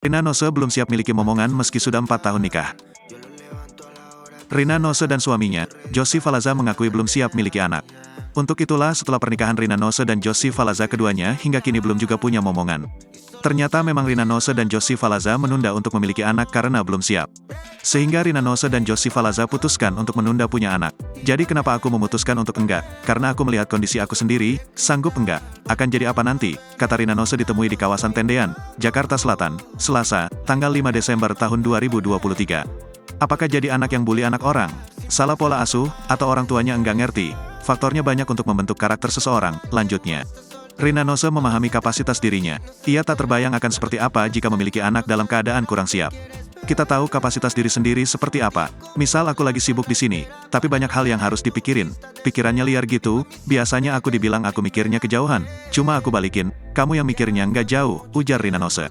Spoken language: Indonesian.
Rina Nose belum siap miliki momongan meski sudah 4 tahun nikah. Rina Nose dan suaminya, Josie Falaza mengakui belum siap miliki anak. Untuk itulah setelah pernikahan Rina Nose dan Josie Falaza keduanya hingga kini belum juga punya momongan. Ternyata memang Rina Nose dan Josie Falaza menunda untuk memiliki anak karena belum siap. Sehingga Rina Nose dan Josie Falaza putuskan untuk menunda punya anak. Jadi kenapa aku memutuskan untuk enggak? Karena aku melihat kondisi aku sendiri, sanggup enggak? Akan jadi apa nanti? Kata Rina Nose ditemui di kawasan Tendean, Jakarta Selatan, Selasa, tanggal 5 Desember tahun 2023. Apakah jadi anak yang bully anak orang? Salah pola asuh, atau orang tuanya enggak ngerti? Faktornya banyak untuk membentuk karakter seseorang, lanjutnya. Rina Nose memahami kapasitas dirinya. Ia tak terbayang akan seperti apa jika memiliki anak dalam keadaan kurang siap. Kita tahu kapasitas diri sendiri seperti apa. Misal aku lagi sibuk di sini, tapi banyak hal yang harus dipikirin. Pikirannya liar gitu, biasanya aku dibilang aku mikirnya kejauhan. Cuma aku balikin, kamu yang mikirnya nggak jauh, ujar Rina Nose.